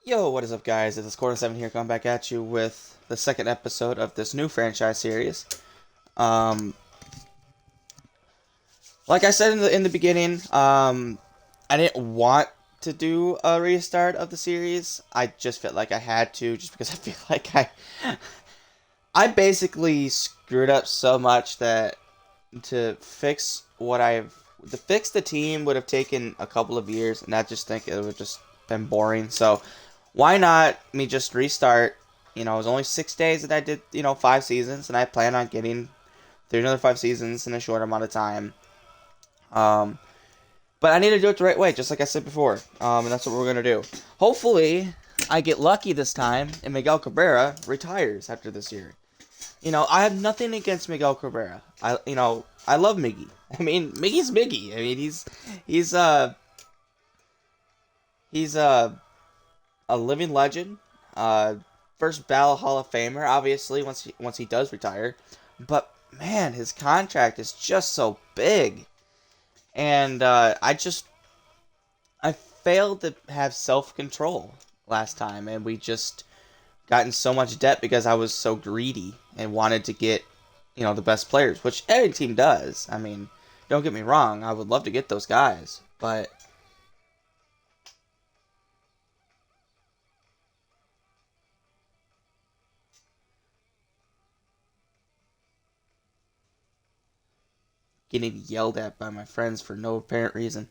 Yo, what is up, guys? It's Quarter7 here, coming back at you with the second episode of this new franchise series. Um, like I said in the beginning, I didn't want to do a restart of the series. I just felt like I had to, just because I feel like I basically screwed up so much that to fix the team would have taken a couple of years, and I just think it would have just been boring. So why not me just restart? It was only 6 days that I did, 5 seasons, and I plan on getting through another 5 seasons in a short amount of time. Um, but I need to do it the right way, just like I said before. And that's what we're gonna do. Hopefully, I get lucky this time, and Miguel Cabrera retires after this year. I have nothing against Miguel Cabrera. I love Miggy. I mean, Miggy's Miggy. I mean, he's uh he's a living legend. First ballot Hall of Famer, obviously, once he does retire. But man, his contract is just so big, and I failed to have self control last time, and we just got in so much debt because I was so greedy and wanted to get the best players, which every team does. I mean, don't get me wrong, I would love to get those guys, but getting yelled at by my friends for no apparent reason.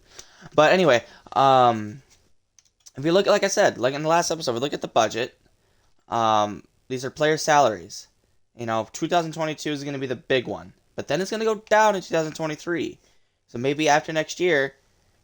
But anyway, if you look, like I said, like in the last episode, we look at the budget. These are player salaries. 2022 is going to be the big one, but then it's going to go down in 2023. So maybe after next year,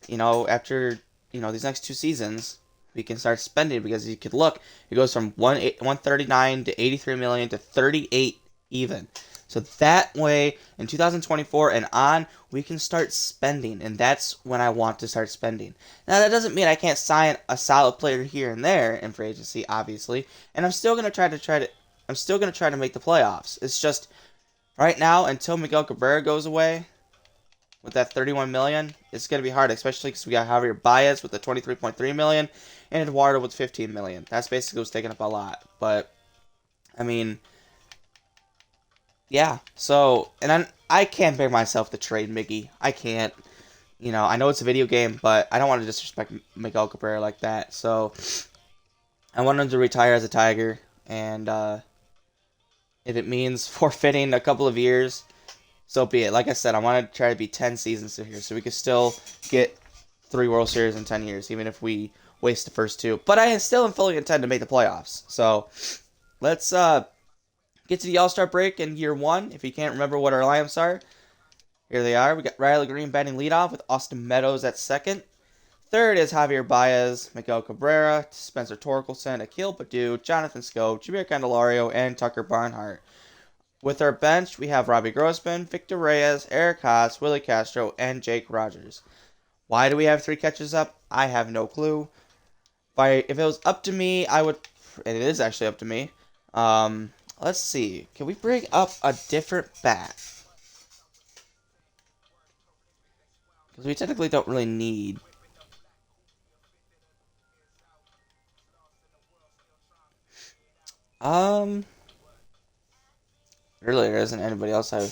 after these next 2 seasons, we can start spending, because you could look, it goes from 139 to 83 million to 38 even. So that way, in 2024 and on, we can start spending, and that's when I want to start spending. Now, that doesn't mean I can't sign a solid player here and there in free agency, obviously, and I'm still gonna try to make the playoffs. It's just right now, until Miguel Cabrera goes away with that 31 million, it's gonna be hard, especially because we got Javier Baez with the 23.3 million and Eduardo with 15 million. That's basically what's taking up a lot, but I mean, yeah, so, and I can't bring myself to trade Miggy. I can't. I know it's a video game, but I don't want to disrespect Miguel Cabrera like that. So, I want him to retire as a Tiger, and if it means forfeiting a couple of years, so be it. Like I said, I want to try to be 10 seasons here, so we could still get 3 World Series in 10 years, even if we waste the first 2. But I still am fully intend to make the playoffs. So, let's get to the All-Star break in year 1. If you can't remember what our lineups are, here they are. We got Riley Green batting leadoff with Austin Meadows at second. Third is Javier Baez, Miguel Cabrera, Spencer Torkelson, Akil Baddoo, Jonathan Schoop, Javier Candelario, and Tucker Barnhart. With our bench, we have Robbie Grossman, Victor Reyes, Eric Haas, Willie Castro, and Jake Rogers. Why do we have 3 catches up? I have no clue. If it was up to me, I would, and it is actually up to me. Let's see. Can we bring up a different bat? Because we technically don't really need. Um, really, there isn't anybody else I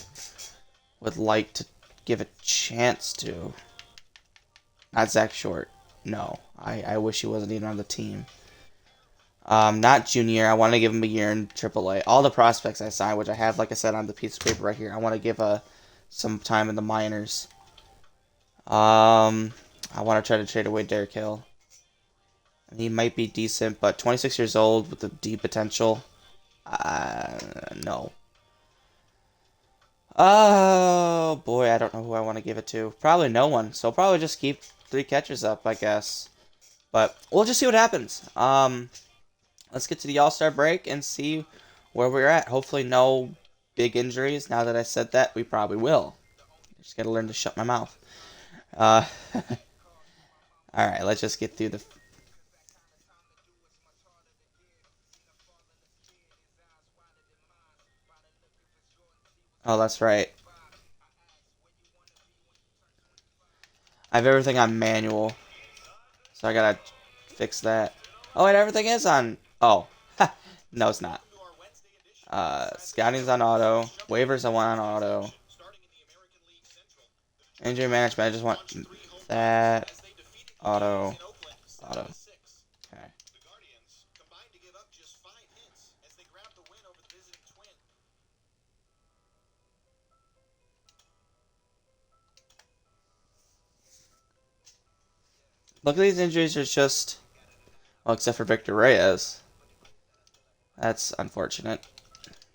would like to give a chance to. Not Zach Short. No, I wish he wasn't even on the team. Not junior. I want to give him a year in AAA. All the prospects I signed, which I have, like I said, on the piece of paper right here, I want to give some time in the minors. I want to try to trade away Derek Hill. He might be decent, but 26 years old with the D potential. No. Oh boy, I don't know who I want to give it to. Probably no one. So probably just keep 3 catchers up, I guess. But we'll just see what happens. Let's get to the All-Star break and see where we're at. Hopefully no big injuries. Now that I said that, we probably will. Just gotta learn to shut my mouth. Uh, Alright, let's just get through the... Oh, that's right. I have everything on manual, so I gotta fix that. Oh, and everything is on. Oh, no, it's not. Scouting's on auto. Waivers I want on auto. Injury management, I just want that. Auto. Auto. Okay. Look at these injuries are just... Well, except for Victor Reyes. That's unfortunate.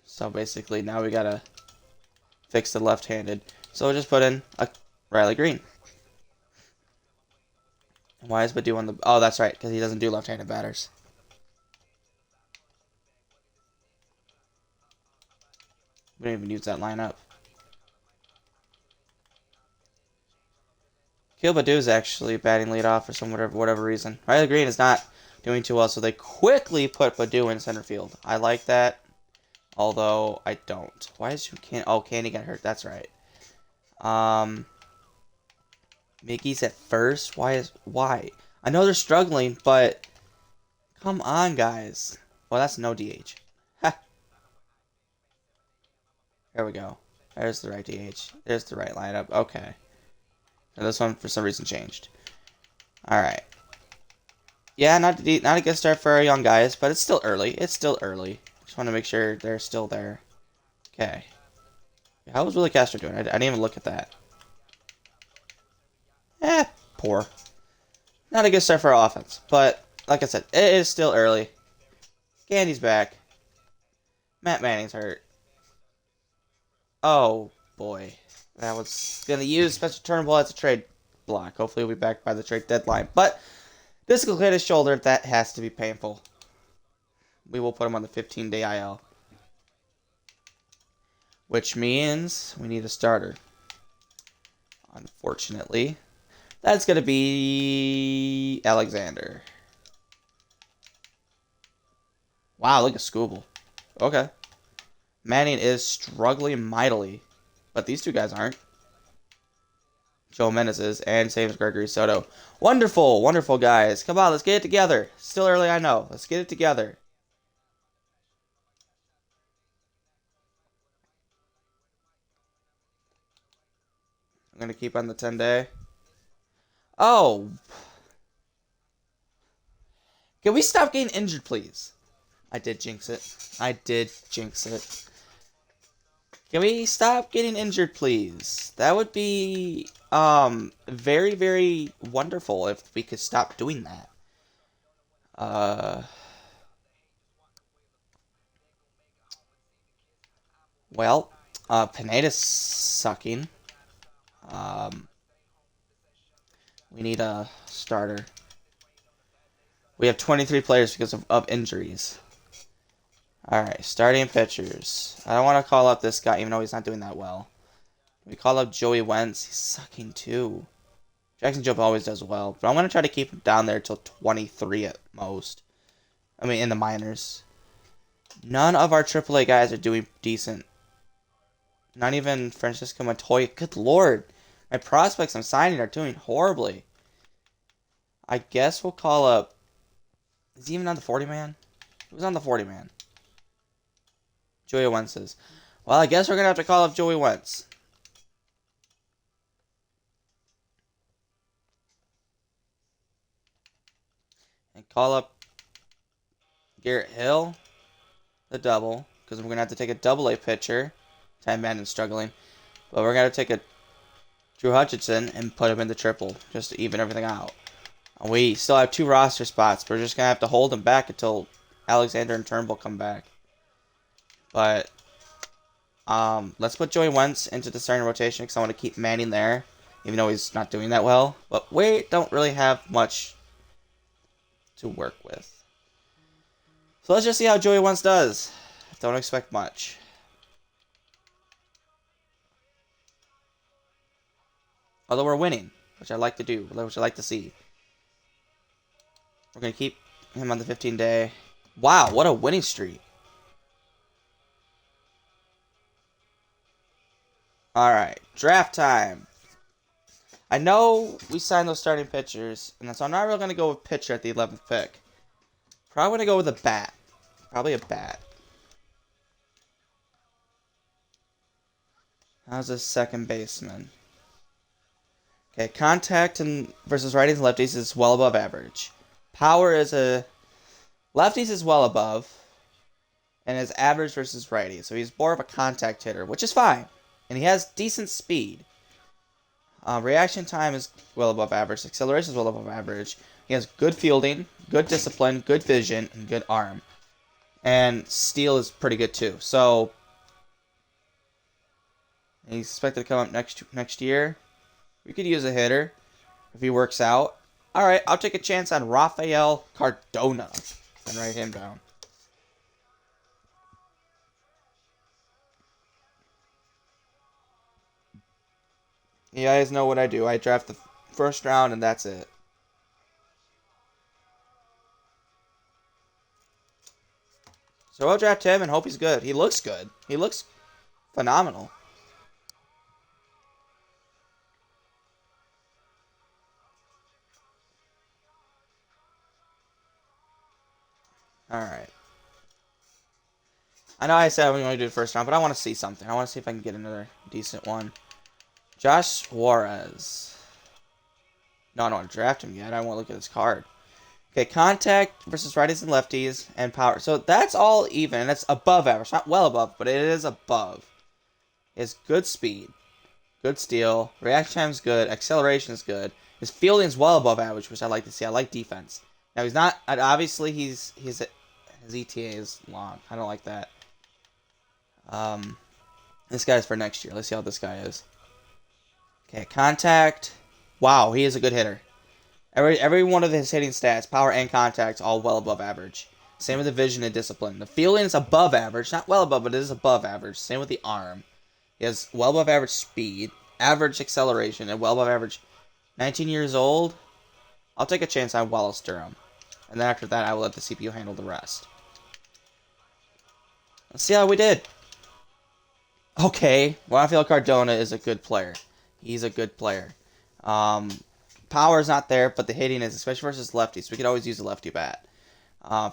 So basically, now we gotta fix the left-handed. So we'll just put in a Riley Green. Why is Badu on the... Oh, that's right, because he doesn't do left-handed batters. We didn't even use that lineup. Kill Badu's actually batting leadoff for some whatever reason. Riley Green is not doing too well, so they quickly put Badu in center field. I like that, although I don't. Why is Candy got hurt? That's right. Mickey's at first. Why? I know they're struggling, but come on, guys. Well, that's no DH. Ha. There we go. There's the right DH. There's the right lineup. Okay. And this one, for some reason, changed. Alright. Yeah, not a good start for our young guys, but it's still early. It's still early. Just want to make sure they're still there. Okay. How was Willie Castro doing? I didn't even look at that. Poor. Not a good start for our offense. But, like I said, it is still early. Candy's back. Matt Manning's hurt. Oh, boy. I was going to use Spencer Turnbull as a trade block. Hopefully we'll be back by the trade deadline. But this will hit his shoulder. That has to be painful. We will put him on the 15-day IL. Which means we need a starter. Unfortunately, that's going to be Alexander. Wow, look at Scooble. Okay. Manning is struggling mightily. But these two guys aren't. Joe Menes is, and same as Gregory Soto. Wonderful, wonderful guys. Come on, let's get it together. Still early, I know. Let's get it together. I'm going to keep on the 10-day. Oh. Can we stop getting injured, please? I did jinx it. I did jinx it. Can we stop getting injured, please? That would be very, very wonderful if we could stop doing that. Well, Pineda's sucking. We need a starter. We have 23 players because of injuries. Alright, starting pitchers. I don't want to call up this guy, even though he's not doing that well. We call up Joey Wentz. He's sucking too. Jackson Jobe always does well, but I'm going to try to keep him down there till 23 at most. I mean, in the minors. None of our AAA guys are doing decent. Not even Francisco Montoya. Good lord. My prospects I'm signing are doing horribly. I guess we'll call up... Is he even on the 40-man? Who's on the 40-man? Joey Wentz is. Well, I guess we're going to have to call up Joey Wentz. And call up Garrett Hill, the double, because we're going to have to take a double-A pitcher. Ty Madden's struggling. But we're going to take a Drew Hutchinson and put him in the triple, just to even everything out. And we still have 2 roster spots. We're just going to have to hold them back until Alexander and Turnbull come back. But let's put Joey Wentz into the starting rotation because I want to keep Manning there, even though he's not doing that well. But we don't really have much to work with. So let's just see how Joey Wentz does. Don't expect much. Although we're winning, which I like to do, which I like to see. We're going to keep him on the 15-day. Wow, what a winning streak. Alright, draft time. I know we signed those starting pitchers, and so I'm not really going to go with pitcher at the 11th pick. Probably gonna go with a bat. Probably a bat. How's a second baseman? Okay, contact and versus righties and lefties is well above average. Power is a lefties is well above, and is average versus righties. So he's more of a contact hitter, which is fine, and he has decent speed. Reaction time is well above average. Acceleration is well above average. He has good fielding, good discipline, good vision, and good arm. And steal is pretty good too. So he's expected to come up next year. We could use a hitter if he works out. All right, I'll take a chance on Rafael Cardona and write him down. You guys know what I do. I draft the first round and that's it. So I'll draft him and hope he's good. He looks good. He looks phenomenal. Alright. I know I said we only do the first round, but I want to see something. I want to see if I can get another decent one. Josh Suarez. No, I don't want to draft him yet. I want to look at his card. Okay, contact versus righties and lefties and power. So that's all even. That's above average. Not well above, but it is above. He has good speed. Good steal. Reaction time is good. Acceleration is good. His fielding is well above average, which I like to see. I like defense. Now he's not. Obviously, his ETA is long. I don't like that. This guy's for next year. Let's see how this guy is. Okay, contact. Wow, he is a good hitter. Every one of his hitting stats, power and contact, all well above average. Same with the vision and discipline. The fielding is above average, not well above, but it is above average. Same with the arm. He has well above average speed, average acceleration, and well above average. 19 years old. I'll take a chance on Wallace Durham. And then after that, I will let the CPU handle the rest. Let's see how we did. Okay, Rafael Cardona is a good player. He's a good player. Power is not there, but the hitting is, especially versus lefties. We could always use a lefty bat.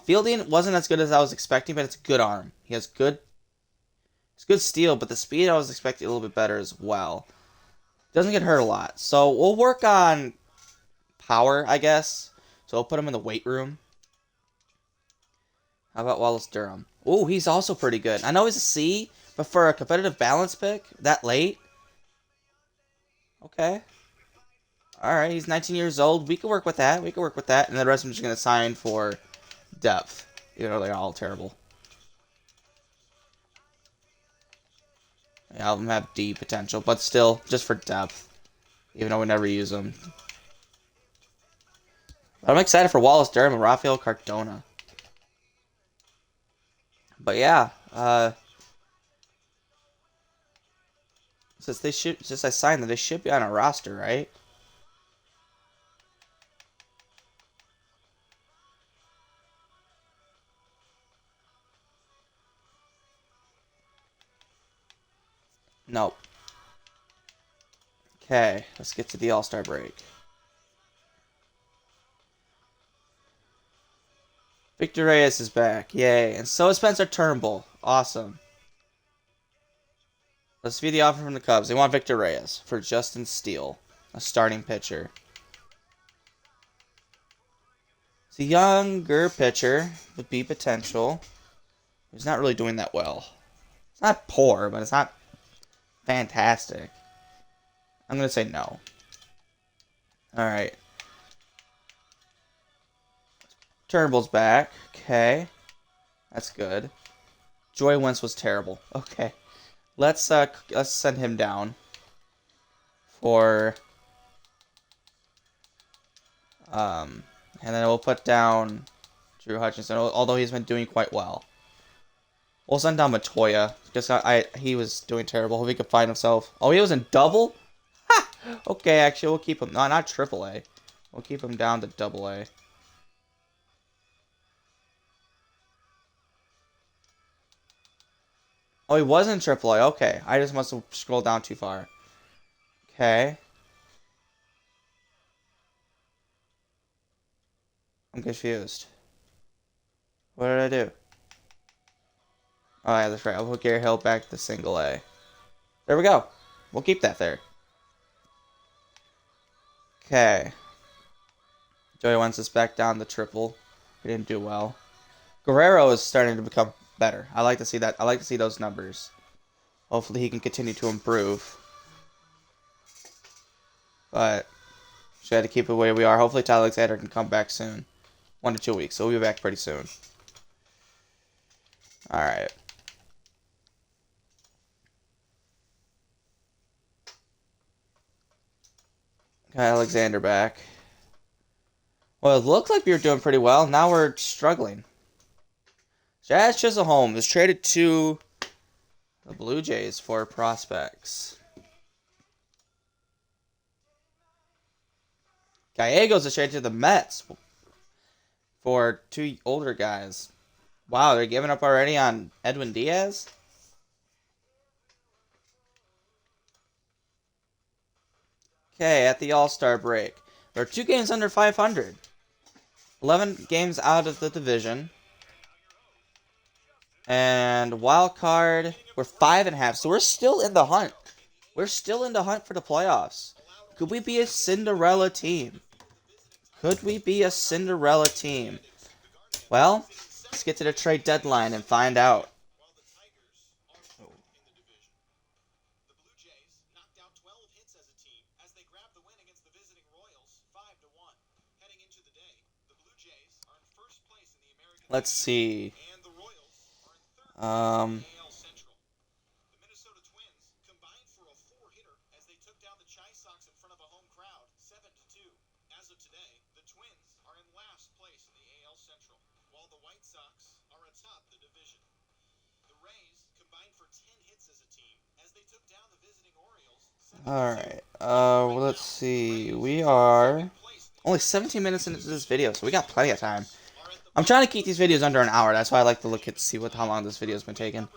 Fielding wasn't as good as I was expecting, but it's a good arm. He has good steal, but the speed I was expecting a little bit better as well. Doesn't get hurt a lot. So we'll work on power, I guess. So we'll put him in the weight room. How about Wallace Durham? Oh, he's also pretty good. I know he's a C, but for a competitive balance pick that late, okay. All right, he's 19 years old. We can work with that. And the rest of them just going to sign for depth. You know, they're all terrible. Yeah, all of them have D potential, but still, just for depth. Even though we never use them. But I'm excited for Wallace Durham and Rafael Cardona. But yeah, since I signed them, they should be on a roster, right? Nope. Okay, let's get to the All-Star break. Victor Reyes is back. Yay. And so is Spencer Turnbull. Awesome. Let's view the offer from the Cubs. They want Victor Reyes for Justin Steele, a starting pitcher. It's a younger pitcher with B potential. He's not really doing that well. It's not poor, but it's not fantastic. I'm going to say no. Alright. Turnbull's back. Okay. That's good. Joy Wentz was terrible. Okay. Let's send him down for and then we'll put down Drew Hutchinson, although he's been doing quite well. We'll send down Matoya because he was doing terrible. Hope he could find himself. Oh, he was in double? Ha! Okay, actually we'll keep him. No, not triple A. We'll keep him down to double A. Oh, he was in AAA. Okay. I just must have scrolled down too far. Okay. I'm confused. What did I do? Oh, yeah, that's right. I'll put Gary Hill back to single A. There we go. We'll keep that there. Okay. Joey wants us back down to triple. He didn't do well. Guerrero is starting to become better. I like to see that. I like to see those numbers. Hopefully he can continue to improve. But we had to keep it the way we are. Hopefully Tyler Alexander can come back soon. 1 to 2 weeks. So we'll be back pretty soon. Alright. Got Alexander back. Well, it looked like we were doing pretty well. Now we're struggling. Jazz Chisholm is traded to the Blue Jays for prospects. Gallegos is traded to the Mets for 2 older guys. Wow, they're giving up already on Edwin Diaz? Okay, at the All-Star break. We're 2 games under 500. 11 games out of the division. And wild card, we're 5.5, so we're still in the hunt. We're still in the hunt for the playoffs. Could we be a Cinderella team? Could we be a Cinderella team? Well, let's get to the trade deadline and find out. Let's see. Alright, well, let's see. We are only 17 minutes into this video, so we got plenty of time. I'm trying to keep these videos under an hour. That's why I like to look at see how long this video's been taking.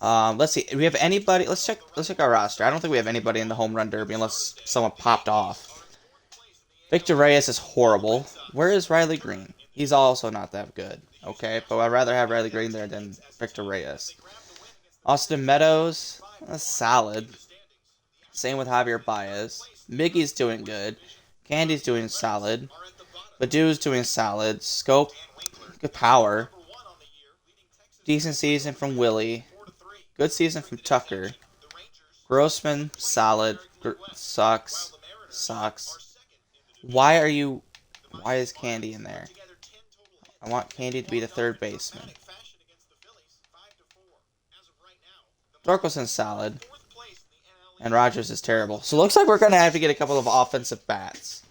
Let's see. Do we have anybody? Let's check our roster. I don't think we have anybody in the home run derby unless someone popped off. Victor Reyes is horrible. Where is Riley Green? He's also not that good. Okay, but I'd rather have Riley Green there than Victor Reyes. Austin Meadows, solid. Same with Javier Baez. Miggy's doing good. Candy's doing solid. Badu's doing solid. Scope, good power. Decent season from Willie. Good season from Tucker. Grossman, solid. Sucks. Why is Candy in there? I want Candy to be the third baseman. Torkelson's solid. And Rogers is terrible. So it looks like we're going to have to get a couple of offensive bats.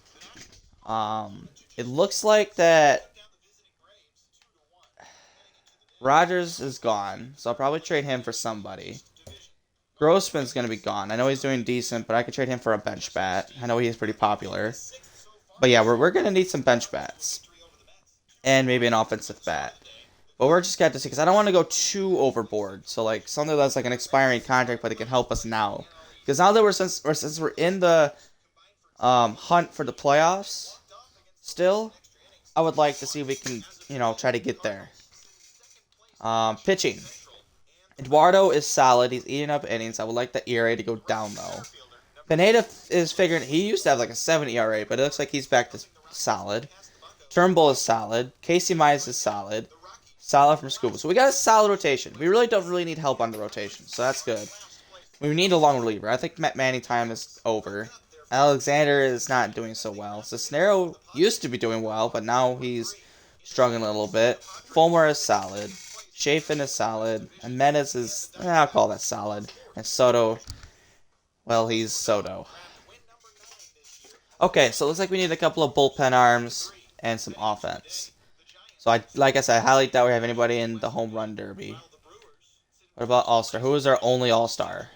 It looks like that Rogers is gone. So I'll probably trade him for somebody. Grossman's going to be gone. I know he's doing decent, but I could trade him for a bench bat. I know he's pretty popular. But yeah, we're going to need some bench bats. And maybe an offensive bat. But we're just got to see, because I don't want to go too overboard. So like something that's like an expiring contract, but it can help us now. Because now that since we're in the hunt for the playoffs, still, I would like to see if we can, try to get there. Pitching. Eduardo is solid. He's eating up innings. I would like the ERA to go down, though. Pineda is figuring, he used to have like a 7 ERA, but it looks like he's back to solid. Turnbull is solid. Casey Mize is solid. Solid from Scuba. So we got a solid rotation. We really don't need help on the rotation, so that's good. We need a long reliever. I think Matt Manning time is over. Alexander is not doing so well. Cisnero used to be doing well, but now he's struggling a little bit. Fulmer is solid. Chafin is solid. And Menace is, I'll call that solid. And Soto, well, he's Soto. Okay, so it looks like we need a couple of bullpen arms and some offense. So, like I said, I highly doubt we have anybody in the home run derby. What about All-Star? Who is our only All-Star?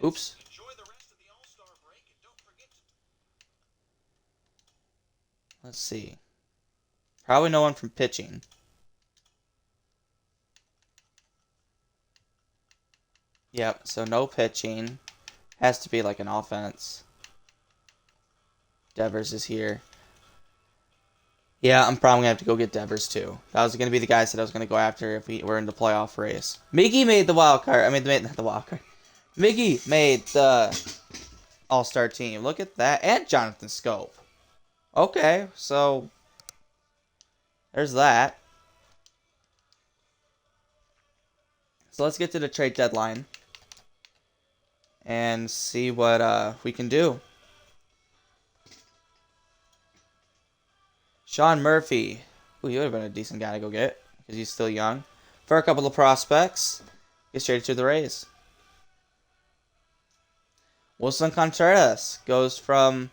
Oops. Let's see. Probably no one from pitching. Yep, so no pitching. Has to be like an offense. Devers is here. Yeah, I'm probably gonna have to go get Devers too. That was gonna be the guys that I was gonna go after if we were in the playoff race. Miggy made the wild card. I mean, not the wild card. Miggy made the All-Star team. Look at that, and Jonathan Scope. Okay, so there's that. So let's get to the trade deadline and see what we can do. Sean Murphy. Ooh, he would have been a decent guy to go get because he's still young. For a couple of prospects, gets traded to the Rays. Wilson Contreras goes from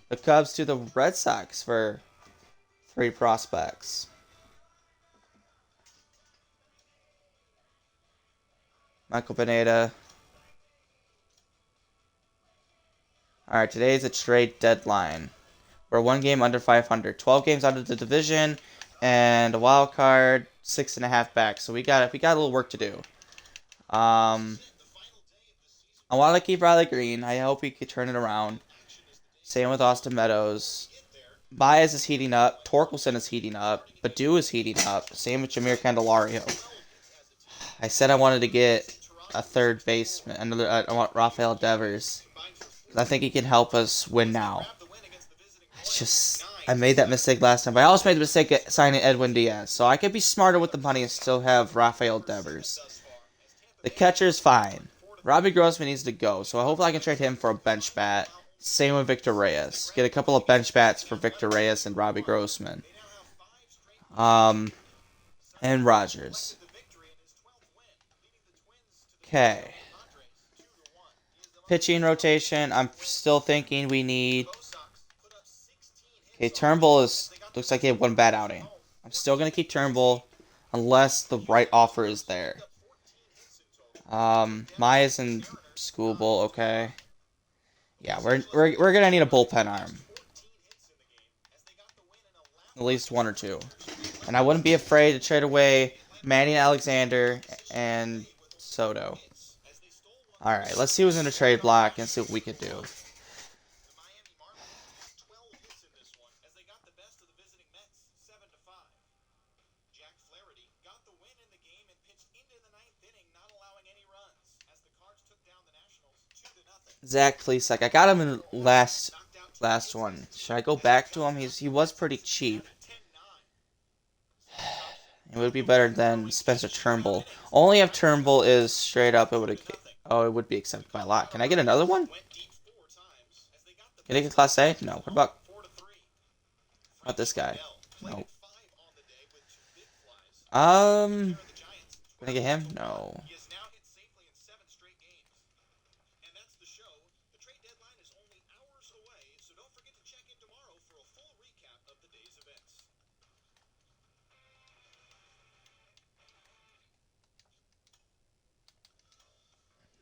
the Cubs to the Red Sox for 3 prospects. Michael Pineda. Alright, today's a trade deadline. We're 1 game under 500. 12 games out of the division, and a wild card, 6.5 back. So we got a little work to do. I want to keep Riley Green. I hope he could turn it around. Same with Austin Meadows. Baez is heating up. Torkelson is heating up. Badu is heating up. Same with Jameer Candelario. I said I wanted to get a third baseman. I want Rafael Devers. I think he can help us win now. It's just, I made that mistake last time. But I also made the mistake at signing Edwin Diaz. So I could be smarter with the money and still have Rafael Devers. The catcher is fine. Robbie Grossman needs to go. So hopefully I can trade him for a bench bat. Same with Victor Reyes. Get a couple of bench bats for Victor Reyes and Robbie Grossman. And Rogers. Okay. Pitching rotation. I'm still thinking we need... Okay, Turnbull looks like he had 1 bad outing. I'm still going to keep Turnbull unless the right offer is there. Myers and Schoolbull, okay. Yeah, we're going to need a bullpen arm. At least 1 or 2. And I wouldn't be afraid to trade away Manny Alexander and Soto. Alright, let's see who's in the trade block and see what we can do. Zach Plesac. I got him in last one. Should I go back to him? He was pretty cheap. It would be better than Spencer Turnbull. Only if Turnbull is straight up, it would be accepted by a lot. Can I get another one? Can I get Class A? No. What about this guy? No. Can I get him? No.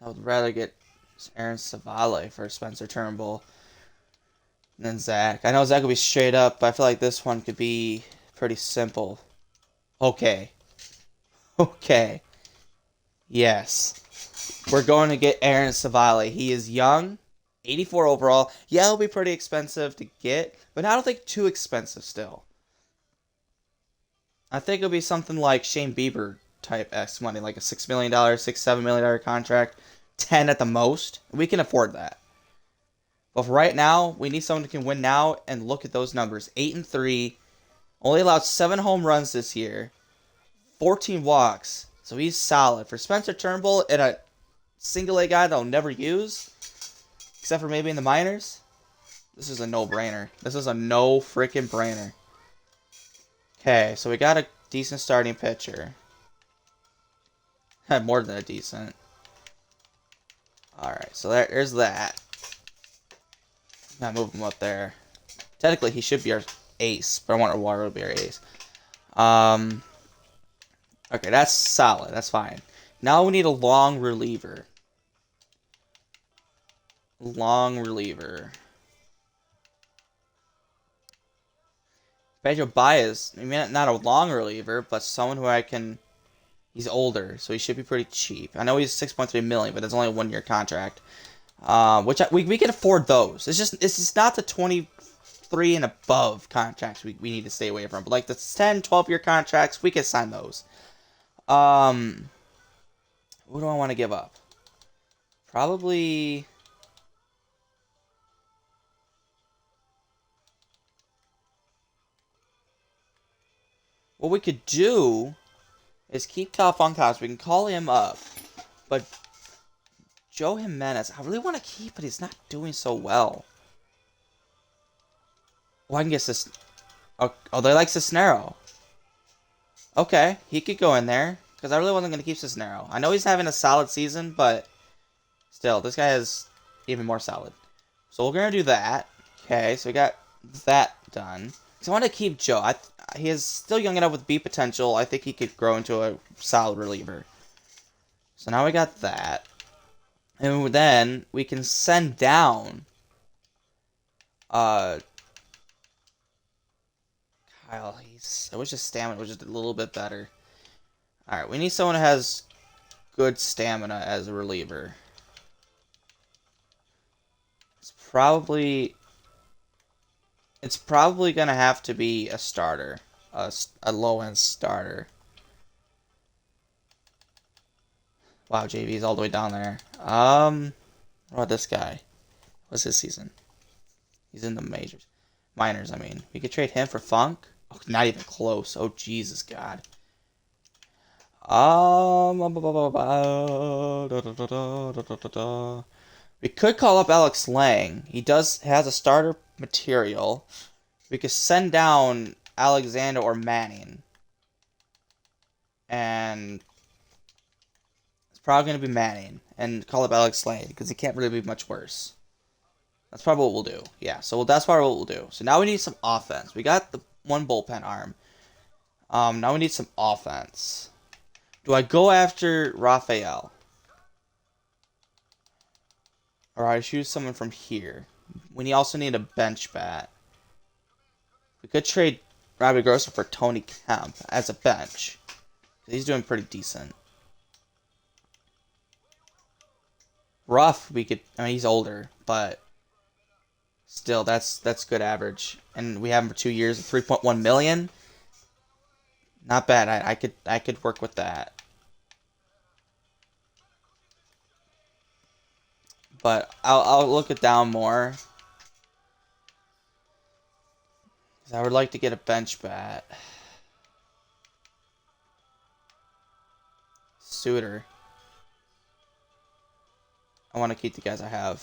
I would rather get Aaron Savale for Spencer Turnbull than Zach. I know Zach will be straight up, but I feel like this one could be pretty simple. Okay. Okay. Yes. We're going to get Aaron Savale. He is young, 84 overall. Yeah, it'll be pretty expensive to get, but I don't think too expensive still. I think it'll be something like Shane Bieber type X money, like a $6 million, $7 million contract, 10 at the most. We can afford that. But for right now, we need someone who can win now, and look at those numbers. 8-3, only allowed 7 home runs this year, 14 walks, so he's solid. For Spencer Turnbull and a single A guy that I'll never use, except for maybe in the minors, this is a no-brainer. This is a no-freaking-brainer. Okay, so we got a decent starting pitcher. More than a decent. Alright, so there's that. I'll move him up there. Technically, he should be our ace, but I want Aguero to be our ace. Okay, that's solid. That's fine. Now we need a long reliever. Long reliever. Pedro Baez, I mean, not a long reliever, but someone who I can... He's older, so he should be pretty cheap. I know he's $6.3 million, but that's only a 1-year contract. Which we can afford those. It's just not the 23 3 and above contracts we need to stay away from. But like the 10, 12-year contracts, we can sign those. What do I want to give up? Probably... What we could do is keep Cal Funkhouse. We can call him up. But Joe Jimenez, I really want to keep, but he's not doing so well. Oh, I can get this. Oh, they like Cisnero. Okay, he could go in there. Because I really wasn't going to keep Cisnero. I know he's having a solid season, but still, this guy is even more solid. So we're going to do that. Okay, so we got that done. So I want to keep Joe. He is still young enough with B potential. I think he could grow into a solid reliever. So now we got that. And then we can send down Kyle. I wish his stamina was just a little bit better. Alright, we need someone who has good stamina as a reliever. It's probably going to have to be a starter. A low-end starter. Wow, JV's all the way down there. What about this guy? What's his season? He's in the majors. Minors, I mean. We could trade him for Funk? Oh, not even close. Oh, Jesus, God. We could call up Alex Lang. He has a starter material. We could send down Alexander or Manning. And it's probably going to be Manning. And call up Alex Lang, because he can't really be much worse. That's probably what we'll do. Yeah, so that's probably what we'll do. So now we need some offense. We got the one bullpen arm. Now we need some offense. Do I go after Rafael? Or I choose someone from here? We also need a bench bat. We could trade Robbie Grossman for Tony Kemp as a bench. He's doing pretty decent. Ruff, we could... I mean, he's older, but... Still, that's good average. And we have him for 2 years at $3.1 million. Not bad. I could work with that. But I'll look it down more. I would like to get a bench bat. Suitor. I want to keep the guys I have.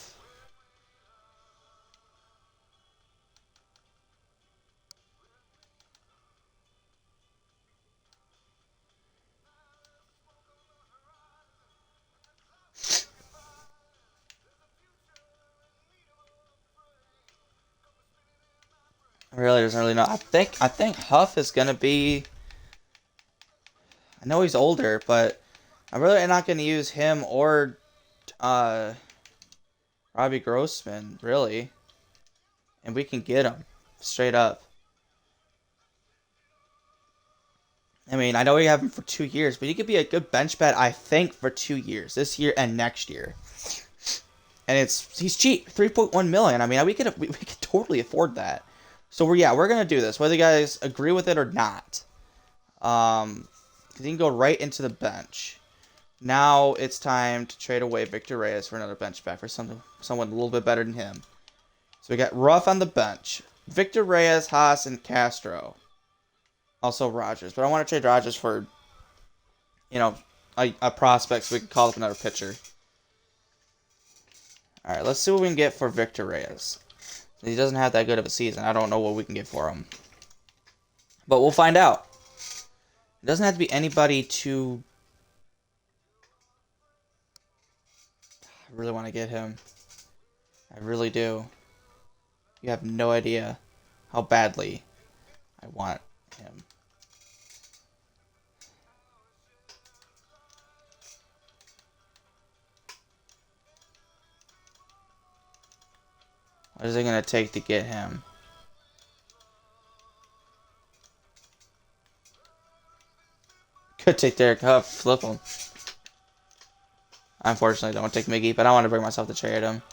Really doesn't really know. I think Huff is gonna be. I know he's older, but I'm really not gonna use him or Robbie Grossman really, and we can get him straight up. I mean, I know we have him for 2 years, but he could be a good bench bat. I think for 2 years, this year and next year. And he's cheap, 3.1 million. I mean, we could totally afford that. So we're gonna do this, whether you guys agree with it or not. Because he can go right into the bench. Now it's time to trade away Victor Reyes for another bench back for someone a little bit better than him. So we got Ruff on the bench, Victor Reyes, Haas, and Castro. Also Rogers, but I want to trade Rogers for, a prospect so we can call up another pitcher. All right, let's see what we can get for Victor Reyes. He doesn't have that good of a season. I don't know what we can get for him. But we'll find out. It doesn't have to be anybody too... I really want to get him. I really do. You have no idea how badly I want him. What is it going to take to get him? Could take Derek Huff, flip him. I unfortunately don't take Miggy, but I want to bring myself to trade him.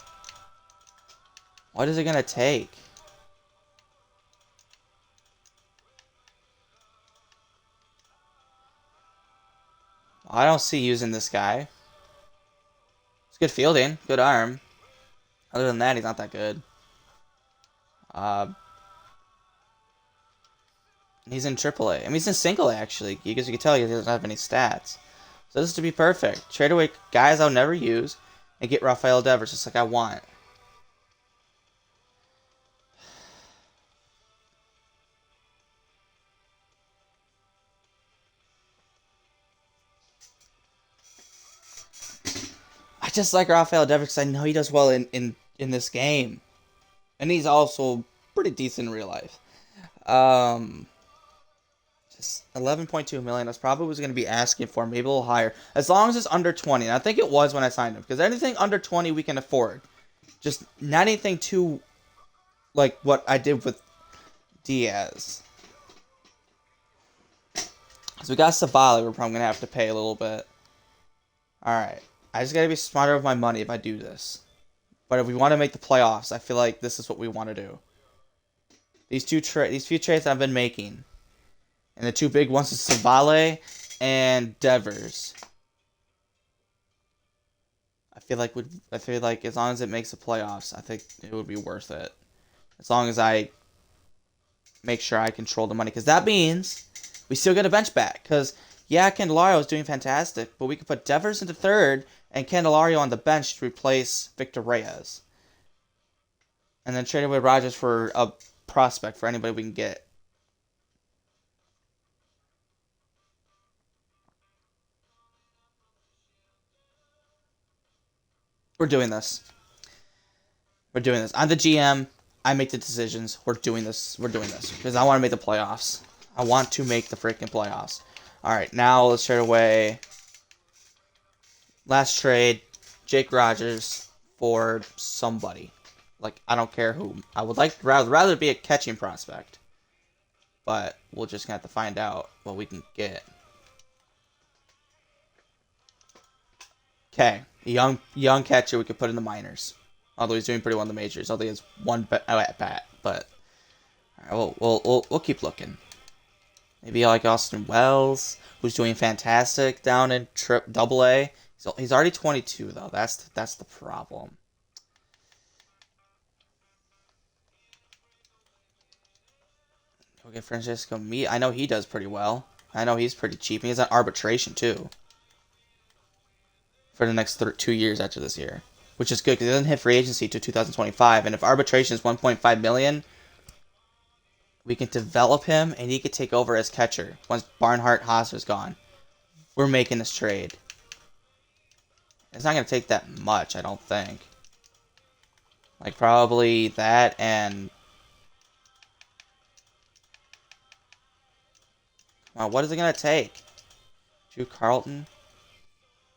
What is it going to take? I don't see using this guy. It's good fielding, good arm. Other than that, he's not that good. He's in AAA. I mean, he's in single A, actually, because you can tell he doesn't have any stats. So this is to be perfect. Trade away guys I'll never use and get Rafael Devers just like I want. I just like Rafael Devers because I know he does well in this game. And he's also pretty decent in real life. Just 11.2 million. That's probably what I was going to be asking for. Maybe a little higher. As long as it's under 20. And I think it was when I signed him. Because anything under 20 we can afford. Just not anything too like what I did with Diaz. So we got Savali. We're probably going to have to pay a little bit. Alright. I just got to be smarter with my money if I do this. But if we want to make the playoffs, I feel like this is what we want to do. These few trades I've been making. And the two big ones is Savale and Devers. I feel like as long as it makes the playoffs, I think it would be worth it. As long as I make sure I control the money. Because that means we still get a bench back. Because, yeah, Candelario is doing fantastic. But we could put Devers into third and Candelario on the bench to replace Victor Reyes. And then trade away Rogers for a prospect for anybody we can get. We're doing this. We're doing this. I'm the GM. I make the decisions. We're doing this. We're doing this. Because I want to make the playoffs. I want to make the freaking playoffs. Alright, now let's trade away. Last trade. Jake Rogers for somebody. Like, I don't care who. I would like rather be a catching prospect. But we're just going to have to find out what we can get. Okay. A young catcher we could put in the minors. Although he's doing pretty well in the majors. Although he has one at bat. But right, we'll keep looking. Maybe like Austin Wells, who's doing fantastic down in Double A. He's already 22 though. That's the problem. Okay, Francisco Meat. I know he does pretty well. I know he's pretty cheap. He has an arbitration too. For the next 2 years after this year. Which is good because it doesn't hit free agency till 2025. And if arbitration is 1.5 million, we can develop him and he could take over as catcher once Barnhart Hosser's gone. We're making this trade. It's not going to take that much, I don't think. Like probably that and... what is it going to take? Drew Carlton?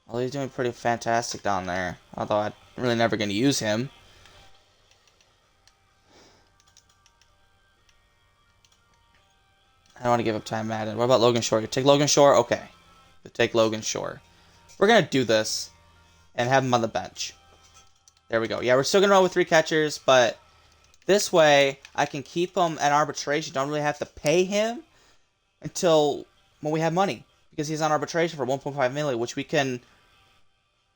Well, he's doing pretty fantastic down there. Although I'm really never going to use him. I don't want to give up time, Madden. What about Logan Shore? You take Logan Shore? Okay. You take Logan Shore. We're going to do this and have him on the bench. There we go. Yeah, we're still going to roll with 3 catchers, but this way I can keep him at arbitration. Don't really have to pay him until when we have money. Because he's on arbitration for 1.5 million, which we can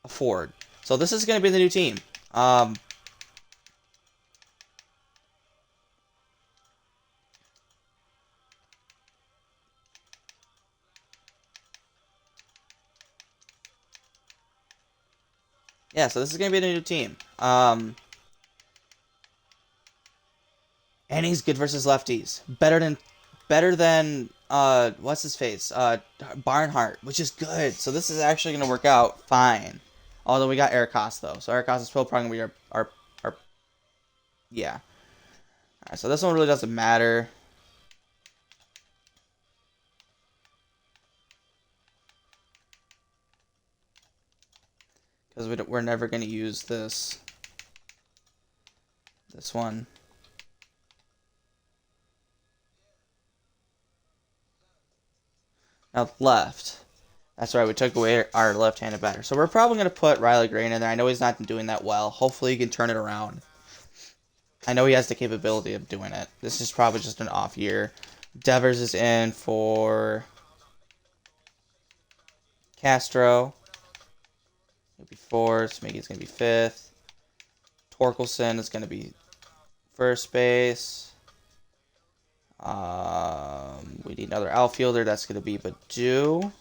afford. So this is going to be the new team. Yeah, so this is going to be the new team. And he's good versus lefties. Better than what's his face? Barnhart, which is good. So this is actually going to work out fine. Although we got Eric Haas, though. So Eric Haas is still probably going to be our yeah. Alright, so this one really doesn't matter. Because we're never going to use this one. Now left. That's right, we took away our left-handed batter. So we're probably going to put Riley Green in there. I know he's not doing that well. Hopefully he can turn it around. I know he has the capability of doing it. This is probably just an off year. Devers is in for Castro. He'll be fourth. Miggy's going to be fifth. Torkelson is going to be first base. We need another outfielder. That's going to be Badu.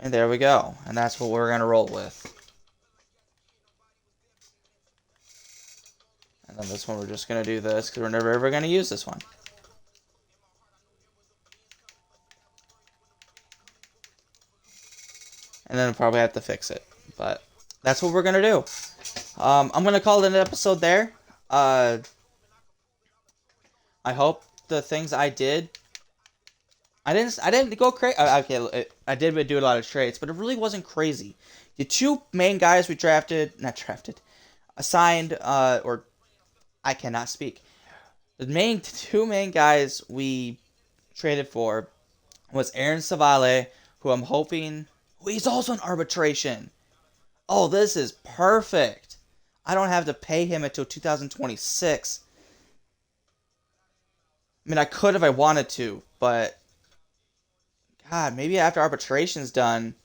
And there we go. And that's what we're going to roll with. And then this one, we're just going to do this because we're never ever going to use this one. And then we'll probably have to fix it. But that's what we're going to do. I'm going to call it an episode there. I hope the things I did... I didn't go crazy. Okay, I did do a lot of trades, but it really wasn't crazy. The two main guys we assigned, or I cannot speak. The two main guys we traded for was Aaron Savale, who I'm hoping... he's also in arbitration. Oh, this is perfect. I don't have to pay him until 2026. I mean, I could if I wanted to, but... God, maybe after arbitration's done...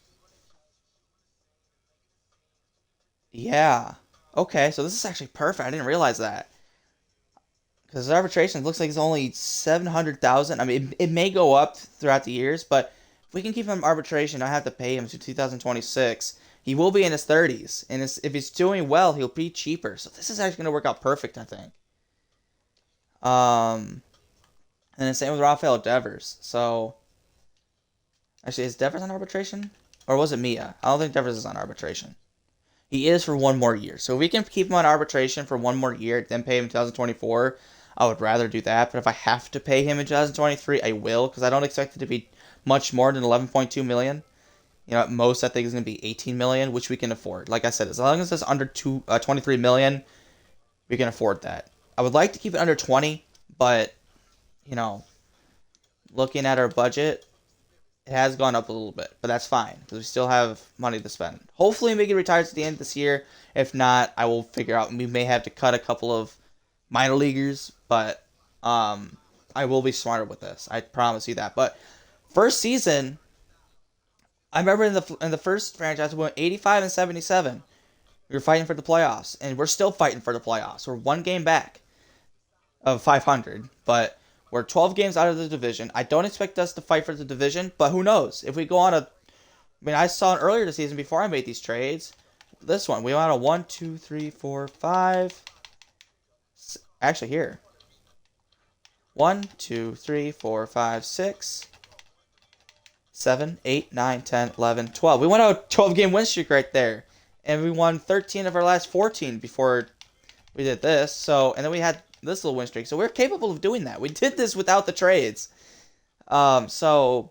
Yeah. Okay, so this is actually perfect. I didn't realize that. Because arbitration looks like it's only 700,000. I mean, it may go up throughout the years, but if we can keep him in arbitration, I have to pay him to 2026. He will be in his 30s, and if he's doing well, he'll be cheaper. So this is actually going to work out perfect, I think. And then same with Rafael Devers. So, actually, is Devers on arbitration? Or was it Mia? I don't think Devers is on arbitration. He is for one more year. So if we can keep him on arbitration for one more year, then pay him in 2024, I would rather do that. But if I have to pay him in 2023, I will, because I don't expect it to be much more than 11.2 million. You know, at most, I think it's going to be 18 million, which we can afford. Like I said, as long as it's under 23 million, we can afford that. I would like to keep it under 20, but, you know, looking at our budget, it has gone up a little bit, but that's fine, because we still have money to spend. Hopefully, Miggy retires at the end of this year. If not, I will figure out. We may have to cut a couple of minor leaguers, but I will be smarter with this. I promise you that. But first season, I remember in the first franchise, we went 85 and 77. We were fighting for the playoffs, and we're still fighting for the playoffs. We're one game back of 500, but we're 12 games out of the division. I don't expect us to fight for the division, but who knows? If we go on I mean, I saw it earlier this season before I made these trades. This one, we went on a 1, 2, 3, 4, 5. Actually, here. 1, 2, 3, 4, 5, 6, 7, 8, 9, 10, 11, 12. We went on a 12-game win streak right there. And we won 13 of our last 14 before we did this. So, and then we had this little win streak. So we're capable of doing that. We did this without the trades. So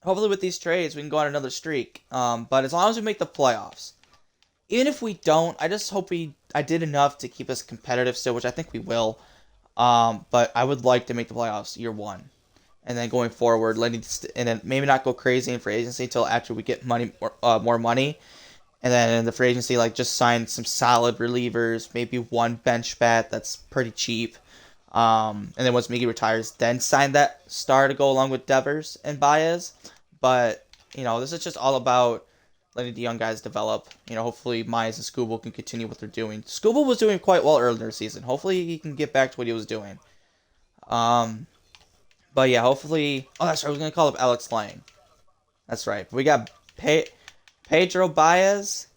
hopefully with these trades we can go on another streak. But as long as we make the playoffs. Even if we don't, I just hope I did enough to keep us competitive still, which I think we will. But I would like to make the playoffs year one. And then going forward, and then maybe not go crazy in free agency until after we get more money. And then in the free agency, like, just sign some solid relievers, maybe one bench bat that's pretty cheap. And then once Miggy retires, then sign that star to go along with Devers and Baez. But, you know, this is just all about letting the young guys develop. You know, hopefully Myers and Scooble can continue what they're doing. Scooble was doing quite well earlier in the season. Hopefully he can get back to what he was doing. But yeah, hopefully... Oh, that's right. I was going to call up Alex Lang. That's right. We got Pedro Baez.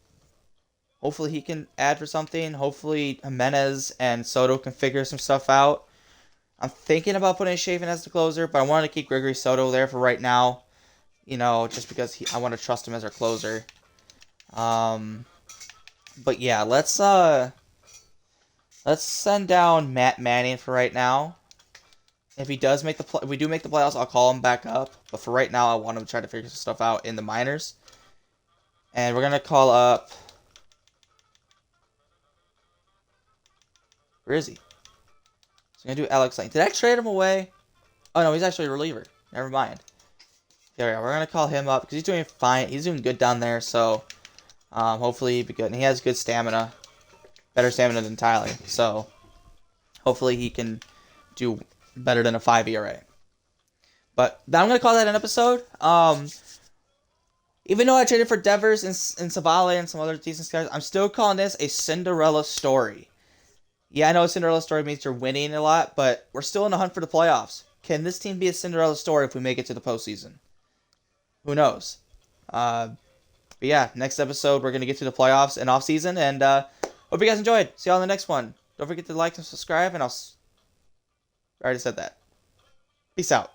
Hopefully he can add for something. Hopefully Jimenez and Soto can figure some stuff out. I'm thinking about putting Chafin as the closer, but I wanted to keep Gregory Soto there for right now. You know, just because I want to trust him as our closer. But yeah, let's send down Matt Manning for right now. If he does make if we do make the playoffs, I'll call him back up. But for right now, I want him to try to figure some stuff out in the minors. And we're gonna call up. Where is he? So I'm gonna do Alex Lang. Did I trade him away? Oh no, he's actually a reliever. Never mind. There we go. We're gonna call him up because he's doing fine. He's doing good down there. So hopefully he'll be good. And he has good stamina, better stamina than Tyler. So hopefully he can do better than a 5 ERA. But I'm gonna call that an episode. Even though I traded for Devers and Savale and some other decent guys, I'm still calling this a Cinderella story. Yeah, I know a Cinderella story means you're winning a lot, but we're still in the hunt for the playoffs. Can this team be a Cinderella story if we make it to the postseason? Who knows? But yeah, next episode we're gonna get to the playoffs and off season, and hope you guys enjoyed. See y'all in the next one. Don't forget to like and subscribe, and I already said that. Peace out.